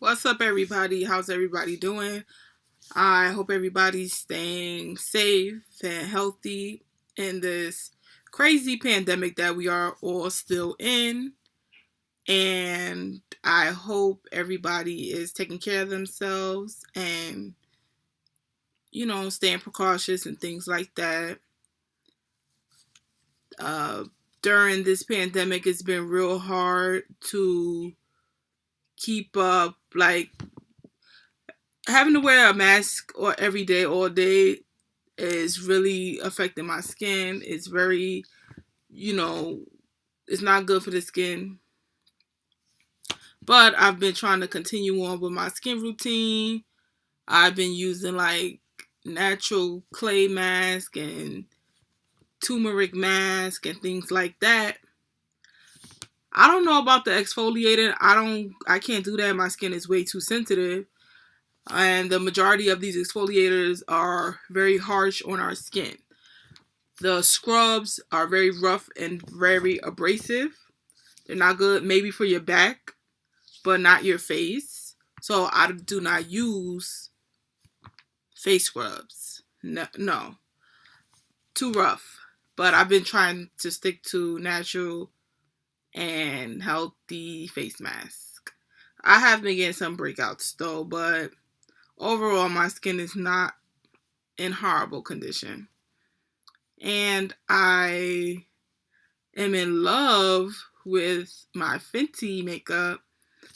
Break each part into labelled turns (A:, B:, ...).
A: What's up, everybody? How's everybody doing? I hope everybody's staying safe and healthy in this crazy pandemic that we are all still in. And I hope everybody is taking care of themselves and, staying precautious and things like that. Uh, During this pandemic, it's been real hard to keep up, like, having to wear a mask or every day, all day is really affecting my skin. It's very, you know, it's not good for the skin. But I've been trying to continue on with my skin routine. I've been using like natural clay mask and turmeric mask and things like that. I don't know about the exfoliating. I can't do that. My skin is way too sensitive. And the majority of these exfoliators are very harsh on our skin. The scrubs are very rough and very abrasive. They're not good maybe for your back, but not your face. So I do not use face scrubs. No, too rough. But I've been trying to stick to natural and healthy face mask. I have been getting some breakouts though, but overall my skin is not in horrible condition. And I am in love with my Fenty makeup.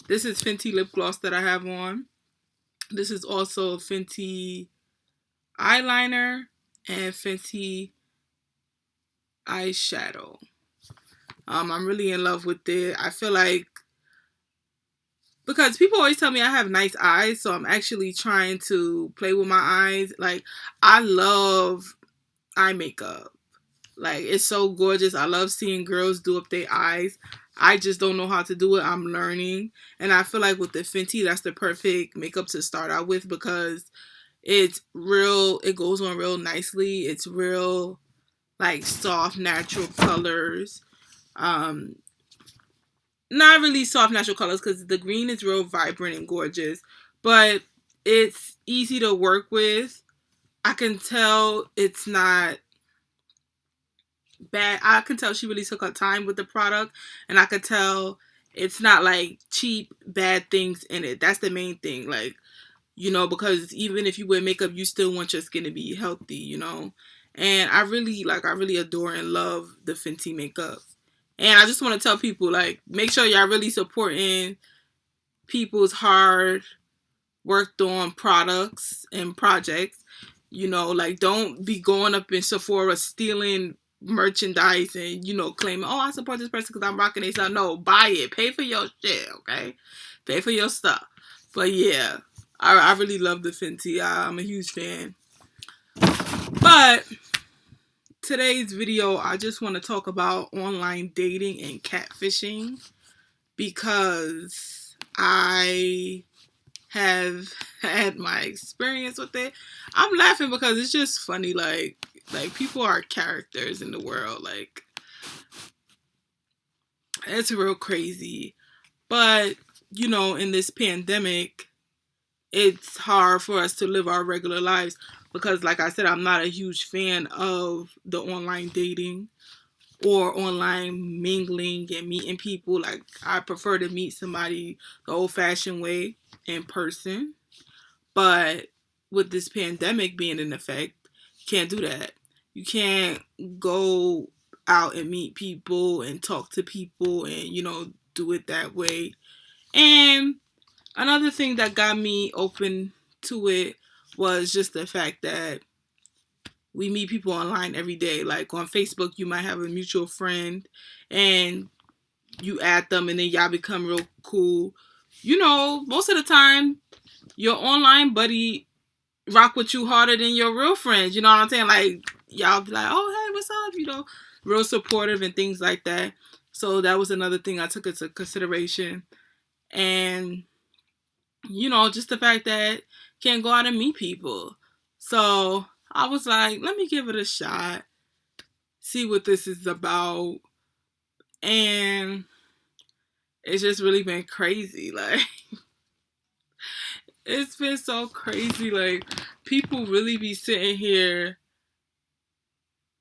A: This is Fenty lip gloss that I have on. This is also Fenty eyeliner and Fenty eyeshadow. I'm really in love with it. I feel like, because people always tell me I have nice eyes, so I'm actually trying to play with my eyes. Like, I love eye makeup. Like, it's so gorgeous. I love seeing girls do up their eyes. I just don't know how to do it. I'm learning. And I feel like with the Fenty, that's the perfect makeup to start out with because it's real, it goes on real nicely. It's real, like, soft, natural colors. Um, Not really soft, natural colors because the green is real vibrant and gorgeous, but it's easy to work with. I can tell it's not bad. I can tell she really took her time with the product, and I could tell it's not like cheap, bad things in it. That's the main thing. Like, because even if you wear makeup, you still want your skin to be healthy. And I really adore and love the Fenty makeup. And I just want to tell people, like, make sure y'all really supporting people's hard worked on products and projects. Like, don't be going up in Sephora stealing merchandise and, claiming, oh, I support this person because I'm rocking their stuff. No, buy it. Pay for your shit, okay? Pay for your stuff. But yeah, I really love the Fenty. I'm a huge fan. But today's video, I just want to talk about online dating and catfishing because I have had my experience with it. I'm laughing because it's just funny. Like people are characters in the world. Like, it's real crazy. But in this pandemic, it's hard for us to live our regular lives because, like I said, I'm not a huge fan of the online dating or online mingling and meeting people. Like, I prefer to meet somebody the old-fashioned way in person. But with this pandemic being in effect, you can't do that. You can't go out and meet people and talk to people and, do it that way. And another thing that got me open to it was just the fact that we meet people online every day. Like, on Facebook, you might have a mutual friend and you add them and then y'all become real cool. Most of the time, your online buddy rock with you harder than your real friends. You know what I'm saying? Like, y'all be like, oh, hey, what's up? Real supportive and things like that. So that was another thing I took into consideration. And, just the fact that can't go out and meet people. So I was like, let me give it a shot. See what this is about. And it's just really been crazy. Like, It's been so crazy. Like, people really be sitting here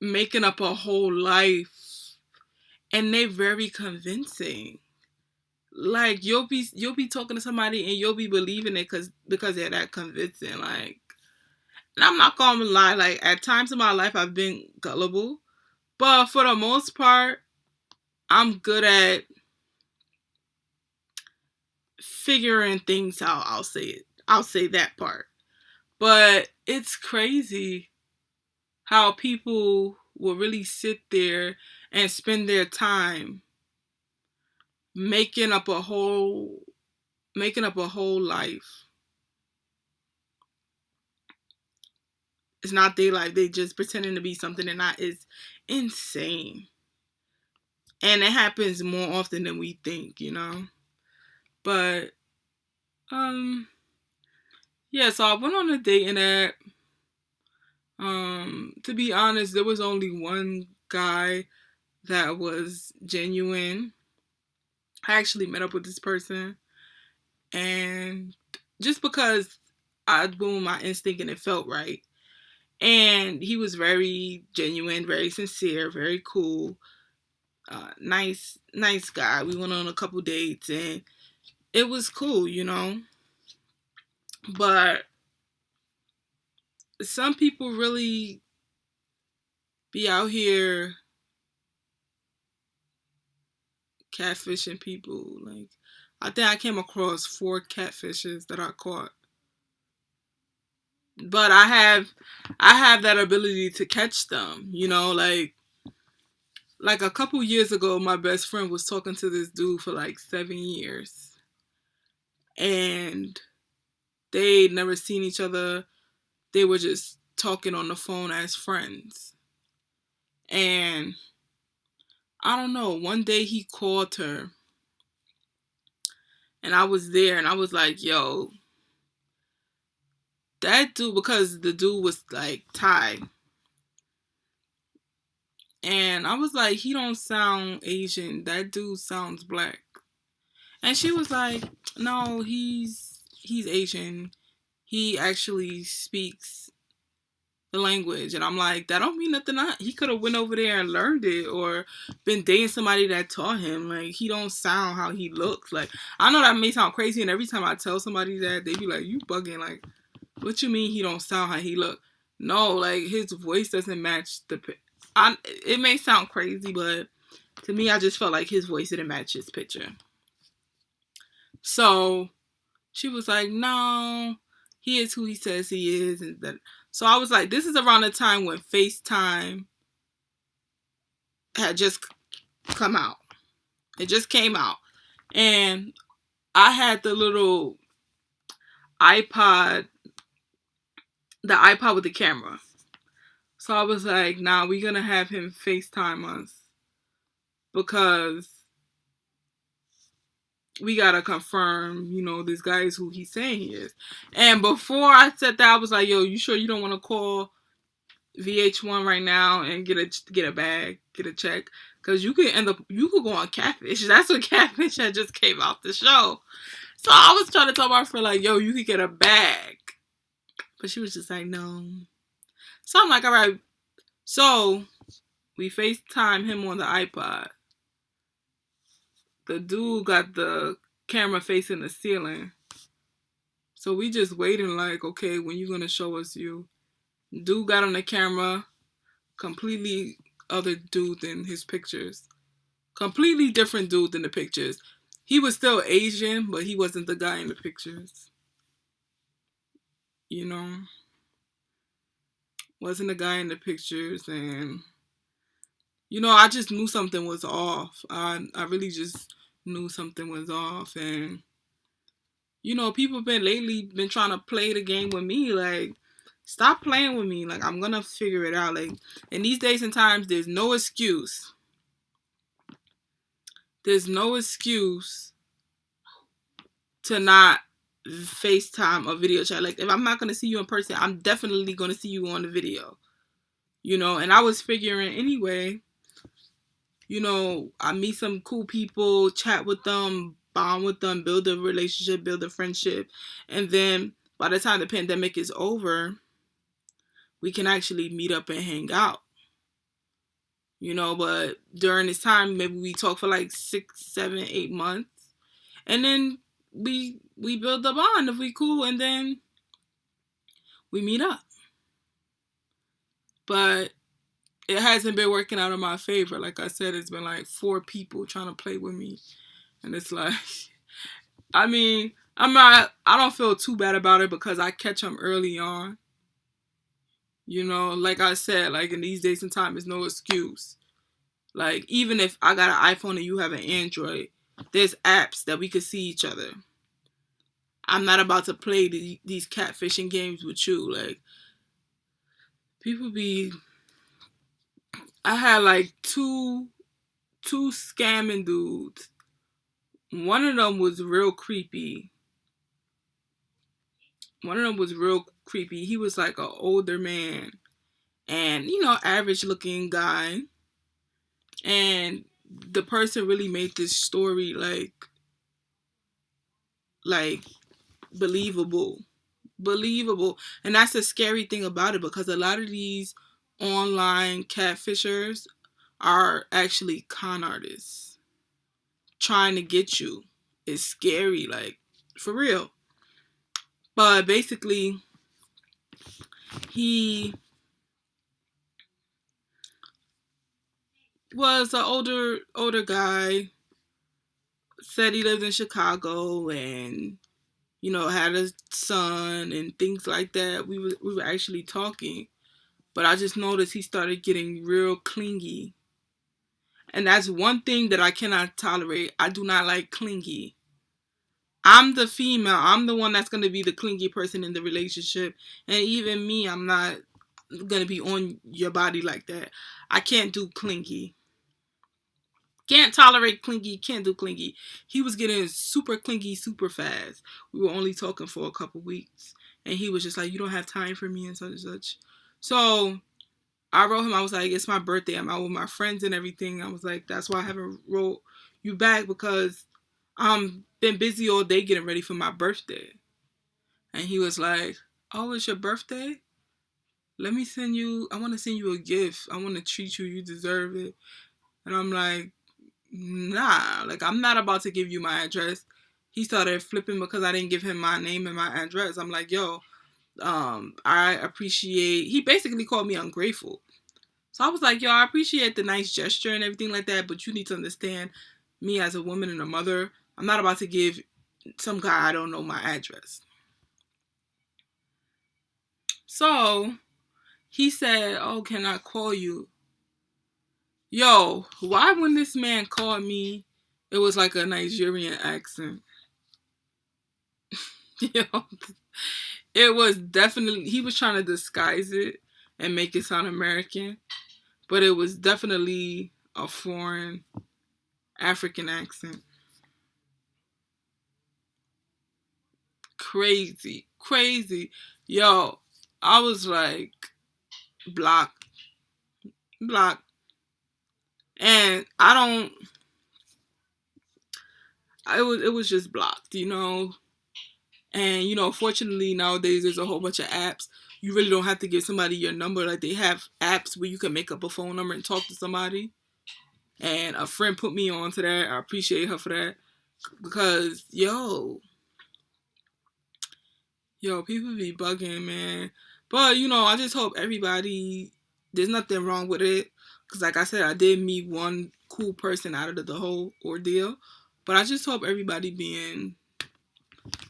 A: making up a whole life, and they very convincing. Like, you'll be talking to somebody and you'll be believing it because they're that convincing. Like, and I'm not gonna lie. Like, at times in my life, I've been gullible, but for the most part, I'm good at figuring things out. I'll say it. I'll say that part. But it's crazy how people will really sit there and spend their time making up a whole life. It's not their life. They just pretending to be something they're not. Is insane. And it happens more often than we think, you know. But um yeah, so I went on a dating app. To be honest, there was only one guy that was genuine. I actually met up with this person, and just because I went with my instinct and it felt right. And he was very genuine, very sincere, very cool, nice guy. We went on a couple dates and it was cool, you know. But some people really be out here catfishing people. Like, I think I came across 4 catfishes that I caught. But I have that ability to catch them, you know, like a couple years ago my best friend was talking to this dude for like 7 years. And they'd never seen each other. They were just talking on the phone as friends. And I don't know, one day he called her and I was there and I was like, yo, that dude, because the dude was like Thai. And I was like, he don't sound Asian. That dude sounds black. And she was like, no, he's Asian. He actually speaks the language. And I'm like, that don't mean nothing. He could have went over there and learned it or been dating somebody that taught him. Like, he don't sound how he looks. Like, I know that may sound crazy, and every time I tell somebody that, they be like, you bugging. Like, what you mean he don't sound how he look? No, like, his voice doesn't match it may sound crazy, but to me, I just felt like his voice didn't match his picture. So she was like, no, he is who he says he is. And that. So I was like, this is around the time when FaceTime had just come out. It just came out. And I had the little iPod, the iPod with the camera. So I was like, nah, we're going to have him FaceTime us because we got to confirm, you know, this guy is who he's saying he is. And before I said that, I was like, yo, you sure you don't want to call VH1 right now and get a bag, get a check? Because you could go on Catfish. That's what Catfish had just came out the show. So I was trying to tell my friend, like, yo, you could get a bag. But she was just like, no. So I'm like, all right. So we FaceTime him on the iPod. The dude got the camera facing the ceiling. So we just waiting like, okay, when you gonna show us you? Dude got on the camera, completely other dude than his pictures. Completely different dude than the pictures. He was still Asian, but he wasn't the guy in the pictures. You know? Wasn't the guy in the pictures, and you know, I just knew something was off. I really just knew something was off. And you know, people been trying to play the game with me. Like, stop playing with me. Like, I'm gonna figure it out. Like, in these days and times, there's no excuse. There's no excuse to not FaceTime or video chat. Like, if I'm not gonna see you in person, I'm definitely gonna see you on the video. You know, and I was figuring anyway, you know, I meet some cool people, chat with them, bond with them, build a relationship, build a friendship, and then by the time the pandemic is over, we can actually meet up and hang out. But during this time, maybe we talk for like 6, 7, 8 months, and then we build a bond if we cool, and then we meet up. But it hasn't been working out in my favor. Like I said, it's been like 4 people trying to play with me, and it's like, I mean, I don't feel too bad about it because I catch them early on. Like I said, like in these days and time, it's no excuse. Like, even if I got an iPhone and you have an Android, there's apps that we could see each other. I'm not about to play these catfishing games with you. Like, people be... I had like two scamming dudes. One of them was real creepy. He was like an older man. And, average looking guy. And the person really made this story like believable. And that's the scary thing about it, because a lot of these online catfishers are actually con artists trying to get you. It's scary, like, for real. But basically, he was an older guy, said he lived in Chicago, and had a son and things like that. We were actually talking, but I just noticed he started getting real clingy. And that's one thing that I cannot tolerate. I do not like clingy. I'm the female. I'm the one that's going to be the clingy person in the relationship. And even me, I'm not going to be on your body like that. I can't do clingy. Can't tolerate clingy. Can't do clingy. He was getting super clingy super fast. We were only talking for a couple weeks. And he was just like, you don't have time for me and such and such. So I wrote him. I was like, it's my birthday. I'm out with my friends and everything. I was like, that's why I haven't wrote you back, because I'm been busy all day getting ready for my birthday. And he was like, oh, it's your birthday? I want to send you a gift. I want to treat you. You deserve it. And I'm like, nah, like, I'm not about to give you my address. He started flipping because I didn't give him my name and my address. I'm like, yo, I appreciate... He basically called me ungrateful. So I was like, yo, I appreciate the nice gesture and everything like that, but you need to understand, me as a woman and a mother, I'm not about to give some guy I don't know my address. So he said, oh, can I call you? Yo, why when this man called me, it was like a Nigerian accent? Yo, it was definitely... He was trying to disguise it and make it sound American, but it was definitely a foreign African accent. Crazy. Yo, I was like, block. And it was just blocked, And, fortunately nowadays there's a whole bunch of apps. You really don't have to give somebody your number. Like, they have apps where you can make up a phone number and talk to somebody. And a friend put me on to that. I appreciate her for that. Because, yo, people be bugging, man. But, I just hope everybody... There's nothing wrong with it. Because, like I said, I did meet one cool person out of the whole ordeal. But I just hope everybody being...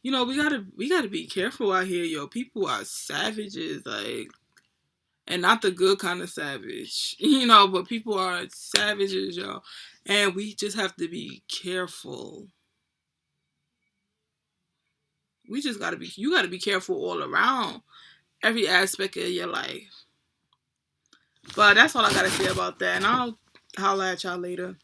A: we gotta be careful out here, yo. People are savages, like... And not the good kind of savage. But people are savages, yo. And we just have to be careful. You gotta be careful all around. Every aspect of your life. But that's all I gotta say about that. And I'll holler at y'all later.